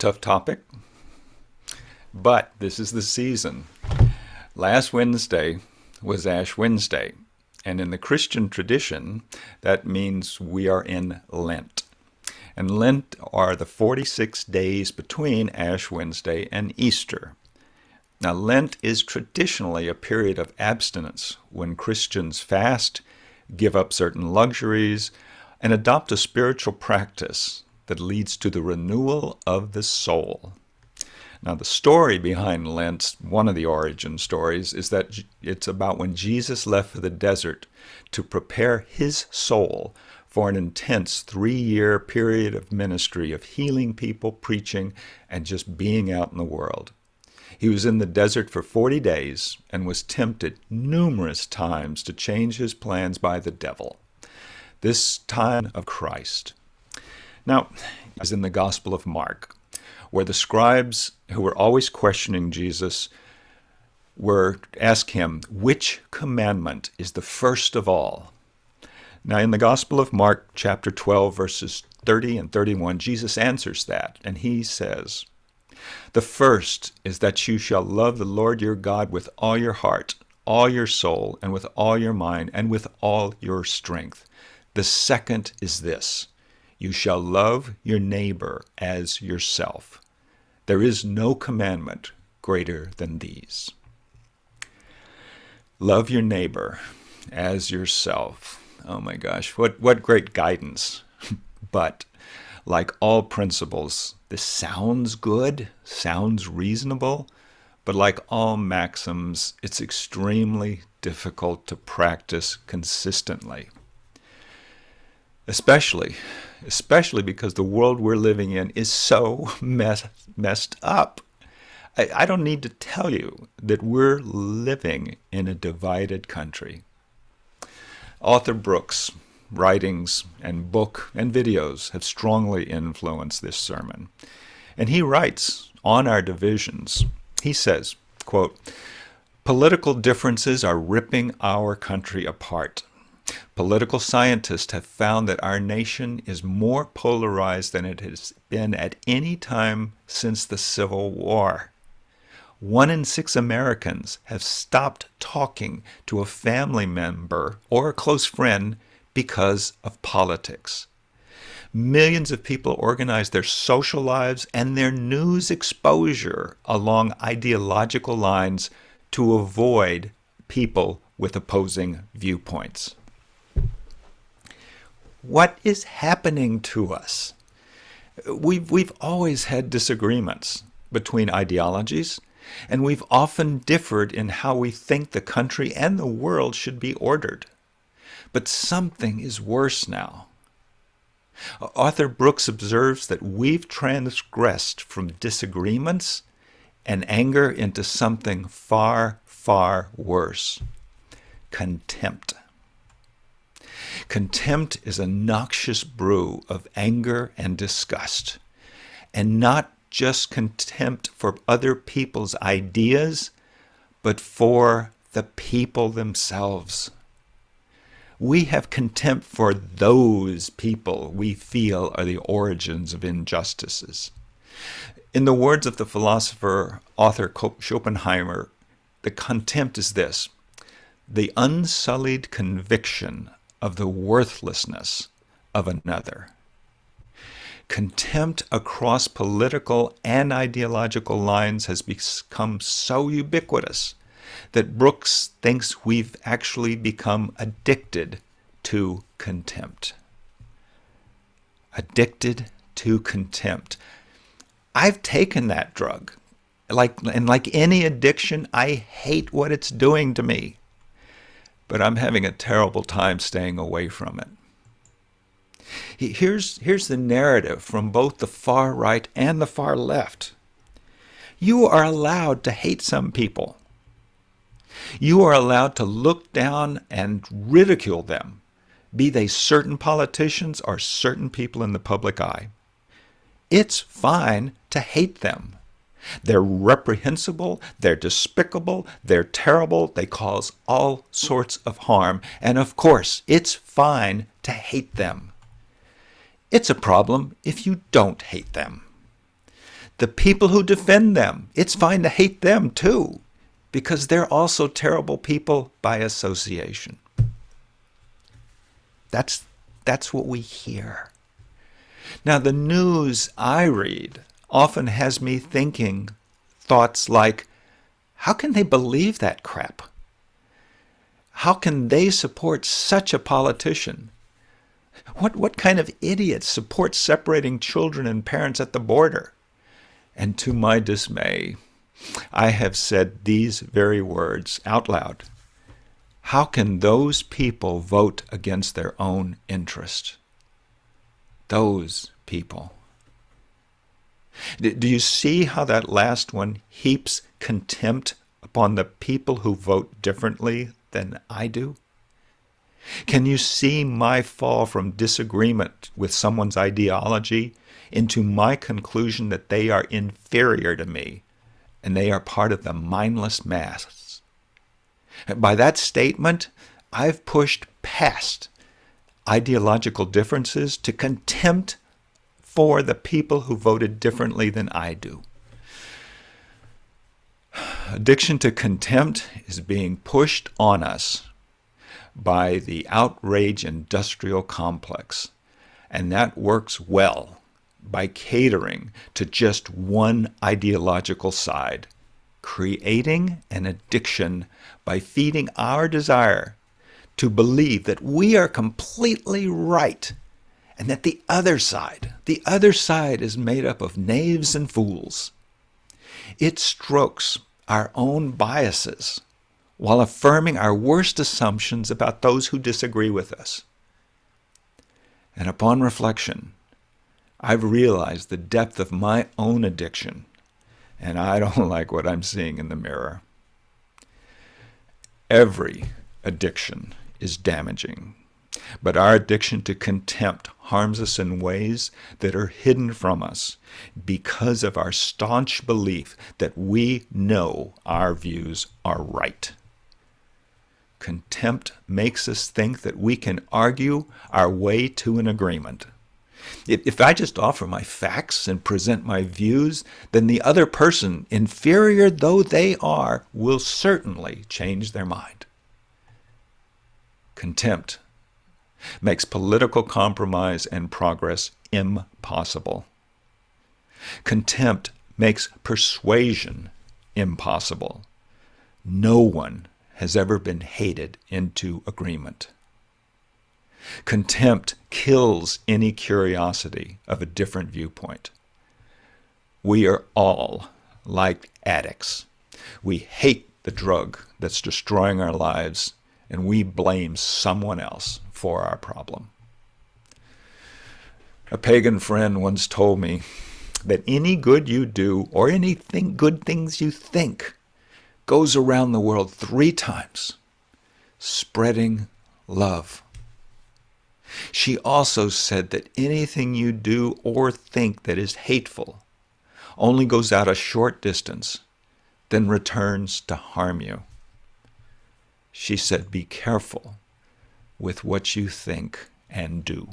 Tough topic, but this is the season. Last Wednesday was Ash Wednesday, and in the Christian tradition, that means we are in Lent. And Lent are the 46 days between Ash Wednesday and Easter. Now, Lent is traditionally a period of abstinence when Christians fast, give up certain luxuries, and adopt a spiritual practice that leads to the renewal of the soul. Now, the story behind Lent, one of the origin stories, is that it's about when Jesus left for the desert to prepare his soul for an intense 3-year period of ministry of healing people, preaching, and just being out in the world. He was in the desert for 40 days and was tempted numerous times to change his plans by the devil. This time of Christ. Now, is in the Gospel of Mark, where the scribes who were always questioning Jesus were asked him, which commandment is the first of all? Now, in the Gospel of Mark, chapter 12, verses 30 and 31, Jesus answers that, and he says, the first is that you shall love the Lord your God with all your heart, all your soul, and with all your mind, and with all your strength. The second is this, you shall love your neighbor as yourself. There is no commandment greater than these. Love your neighbor as yourself. Oh my gosh, what great guidance. But like all principles, this sounds good, sounds reasonable, but like all maxims, it's extremely difficult to practice consistently. Especially because the world we're living in is so messed up. I don't need to tell you that we're living in a divided country. Author Brooks' writings and book and videos have strongly influenced this sermon. And he writes on our divisions, he says, quote, political differences are ripping our country apart. Political scientists have found that our nation is more polarized than it has been at any time since the Civil War. 1 in 6 Americans have stopped talking to a family member or a close friend because of politics. Millions of people organize their social lives and their news exposure along ideological lines to avoid people with opposing viewpoints. What is happening to us? We've always had disagreements between ideologies, and we've often differed in how we think the country and the world should be ordered. But something is worse now. Author Brooks observes that we've transgressed from disagreements and anger into something far, far worse: contempt. Contempt is a noxious brew of anger and disgust, and not just contempt for other people's ideas, but for the people themselves. We have contempt for those people we feel are the origins of injustices. In the words of the philosopher author Schopenhauer, the contempt is this: the unsullied conviction of the worthlessness of another. Contempt across political and ideological lines has become so ubiquitous that Brooks thinks we've actually become addicted to contempt. Addicted to contempt. I've taken that drug. Like any addiction, I hate what it's doing to me. But I'm having a terrible time staying away from it. Here's the narrative from both the far right and the far left. You are allowed to hate some people. You are allowed to look down and ridicule them, be they certain politicians or certain people in the public eye. It's fine to hate them. They're reprehensible, they're despicable, they're terrible, they cause all sorts of harm, and of course, it's fine to hate them. It's a problem if you don't hate them. the people who defend them, it's fine to hate them too, because they're also terrible people by association. That's what we hear. Now, the news I read often has me thinking thoughts like, how can they believe that crap? How can they support such a politician? What kind of idiots support separating children and parents at the border? And to my dismay, I have said these very words out loud. How can those people vote against their own interest? Those people. Do you see how that last one heaps contempt upon the people who vote differently than I do? Can you see my fall from disagreement with someone's ideology into my conclusion that they are inferior to me and they are part of the mindless mass? By that statement, I've pushed past ideological differences to contempt for the people who voted differently than I do. Addiction to contempt is being pushed on us by the outrage industrial complex, and that works well by catering to just one ideological side, creating an addiction by feeding our desire to believe that we are completely right and that the other side is made up of knaves and fools. It strokes our own biases while affirming our worst assumptions about those who disagree with us. And upon reflection, I've realized the depth of my own addiction, and I don't like what I'm seeing in the mirror. Every addiction is damaging, but our addiction to contempt harms us in ways that are hidden from us because of our staunch belief that we know our views are right. Contempt makes us think that we can argue our way to an agreement. If I just offer my facts and present my views, then the other person, inferior though they are, will certainly change their mind. Contempt makes political compromise and progress impossible. Contempt makes persuasion impossible. No one has ever been hated into agreement. Contempt kills any curiosity of a different viewpoint. We are all like addicts. We hate the drug that's destroying our lives, and we blame someone else for our problem. A pagan friend once told me that any good you do or anything good things you think goes around the world 3 times, spreading love. She also said that anything you do or think that is hateful only goes out a short distance, then returns to harm you. She said, be careful with what you think and do.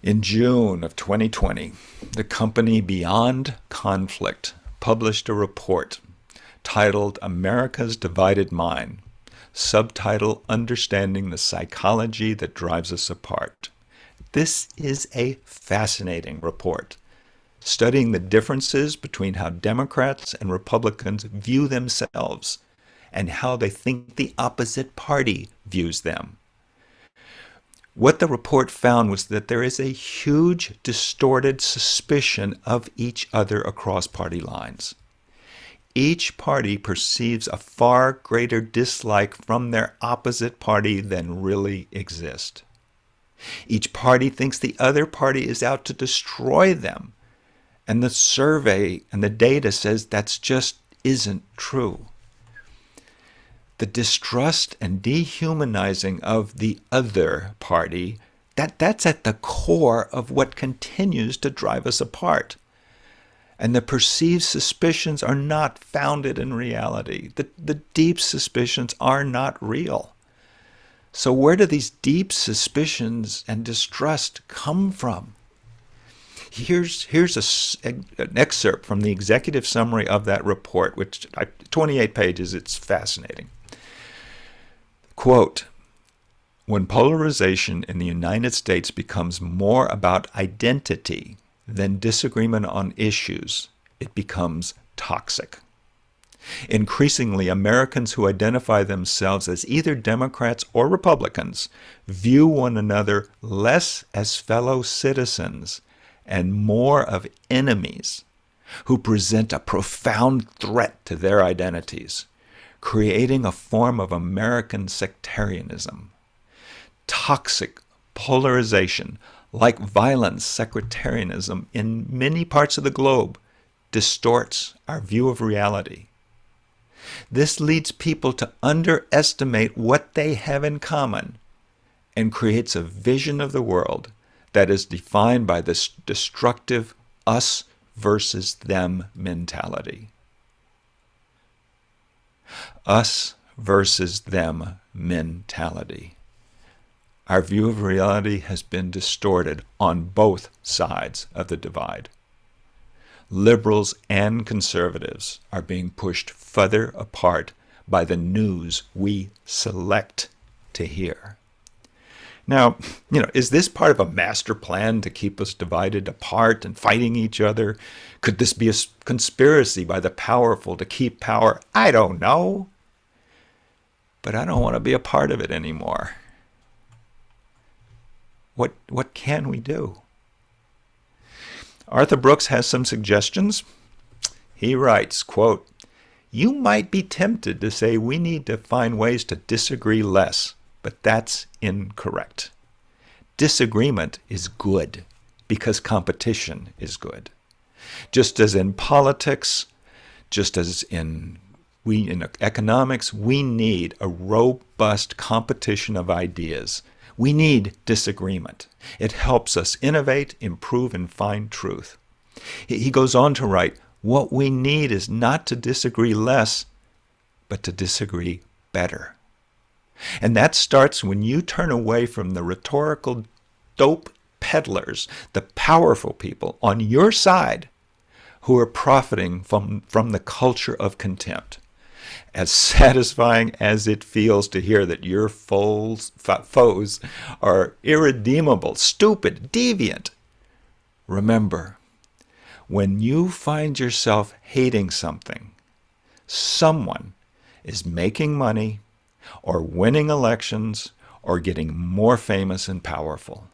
In June of 2020, the company Beyond Conflict published a report titled America's Divided Mind, subtitle Understanding the Psychology That Drives Us Apart. This is a fascinating report, studying the differences between how Democrats and Republicans view themselves and how they think the opposite party views them. What the report found was that there is a huge distorted suspicion of each other across party lines. Each party perceives a far greater dislike from their opposite party than really exists. Each party thinks the other party is out to destroy them, and the survey and the data says that's just isn't true. The distrust and dehumanizing of the other party, that's at the core of what continues to drive us apart. And the perceived suspicions are not founded in reality. The deep suspicions are not real. So where do these deep suspicions and distrust come from? Here's an excerpt from the executive summary of that report, which 28 pages. It's fascinating. Quote, when polarization in the United States becomes more about identity than disagreement on issues, it becomes toxic. Increasingly, Americans who identify themselves as either Democrats or Republicans view one another less as fellow citizens and more of enemies who present a profound threat to their identities, creating a form of American sectarianism. Toxic polarization, like violent sectarianism in many parts of the globe, distorts our view of reality. This leads people to underestimate what they have in common and creates a vision of the world that is defined by this destructive us versus them mentality. Us versus them mentality. Our view of reality has been distorted on both sides of the divide. Liberals and conservatives are being pushed further apart by the news we select to hear. Now, is this part of a master plan to keep us divided apart and fighting each other? Could this be a conspiracy by the powerful to keep power? I don't know. But I don't want to be a part of it anymore. What can we do? Arthur Brooks has some suggestions. He writes, quote, you might be tempted to say we need to find ways to disagree less, but that's incorrect. Disagreement is good because competition is good. Just as in politics, just as in economics, we need a robust competition of ideas. We need disagreement. It helps us innovate, improve, and find truth. He goes on to write, what we need is not to disagree less, but to disagree better. And that starts when you turn away from the rhetorical dope peddlers, the powerful people on your side who are profiting from the culture of contempt. As satisfying as it feels to hear that your foes are irredeemable, stupid, deviant, remember, when you find yourself hating something, someone is making money or winning elections or getting more famous and powerful.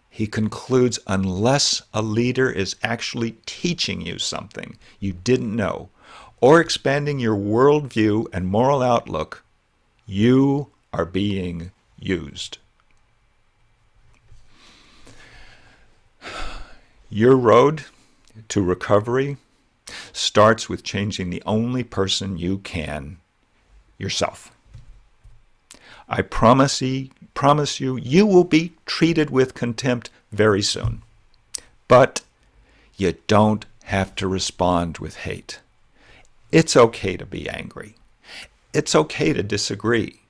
He concludes, unless a leader is actually teaching you something you didn't know, or expanding your worldview and moral outlook, you are being used. Your road to recovery starts with changing the only person you can, yourself. I promise you, you will be treated with contempt very soon. But you don't have to respond with hate. It's okay to be angry. It's okay to disagree.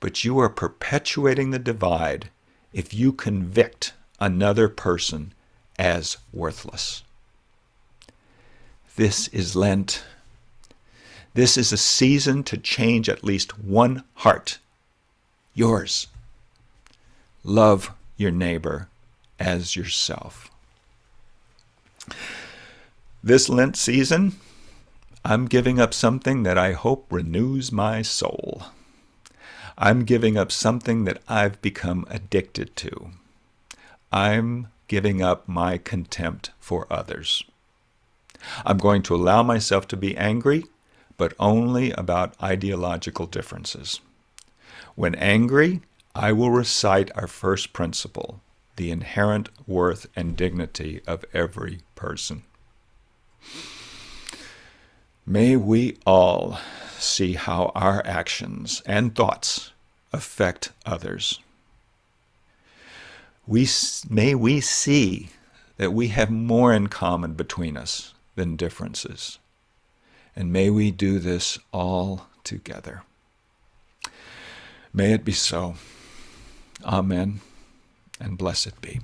But you are perpetuating the divide if you convict another person as worthless. This is Lent. This is a season to change at least one heart. Yours. Love your neighbor as yourself. This Lent season, I'm giving up something that I hope renews my soul. I'm giving up something that I've become addicted to. I'm giving up my contempt for others. I'm going to allow myself to be angry, but only about ideological differences. When angry, I will recite our first principle, the inherent worth and dignity of every person. May we all see how our actions and thoughts affect others. May we see that we have more in common between us than differences. And may we do this all together. May it be so. Amen, and blessed be.